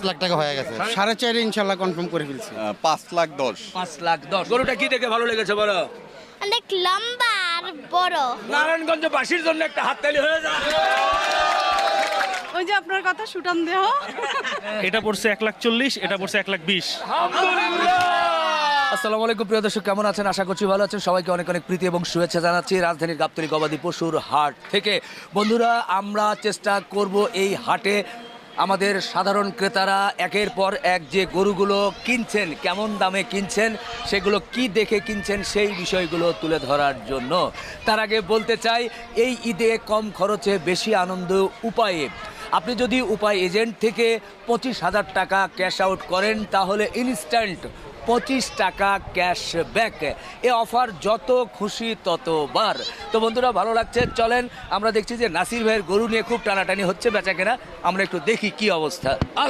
লাখ টাকা হয়ে গেছে। 4.5 ইনশাল্লাহ কনফার্ম করে ফেলছি। 5,10,000। 5,10,000। গরুটা কি দেখে ভালো লেগেছে বলো? অনেক লম্বা আর বড়। নারায়ণগঞ্জ বাসীর জন্য একটা হাততালি হয়ে যায়। ওই যে আপনার কথা সুটান দেহ। এটা পড়ছে 1,40,000, এটা পড়ছে 1,20,000। আসসালামু আলাইকুম প্রিয় দর্শক, কেমন আছেন? আশা করছি ভালো আছেন। সবাইকে অনেক অনেক প্রীতি এবং শুভেচ্ছা জানাচ্ছি রাজধানীর গাবতলী গবাদি পশুর হাট থেকে। বন্ধুরা, আমরা চেষ্টা করব এই হাটে আমাদের সাধারণ ক্রেতারা একের পর এক যে গরুগুলো কিনছেন, কেমন দামে কিনছেন, সেগুলো কি দেখে কিনছেন, সেই বিষয়গুলো তুলে ধরার জন্য। তার আগে বলতে চাই, এই ঈদে কম খরচে বেশি আনন্দ উপায়ে আপনি যদি উপায় এজেন্ট থেকে 25,000 টাকা ক্যাশ আউট করেন, তাহলে ইনস্ট্যান্ট 25 টাকা ক্যাশব্যাক। এ অফার যত খুশি ততবার। তো বন্ধুরা, ভালো লাগছে, চলেন আমরা দেখছি যে নাসির ভাইয়ের গরু নিয়ে খুব টানাটানি হচ্ছে বেচাকেনা। আমরা একটু দেখি কি অবস্থা।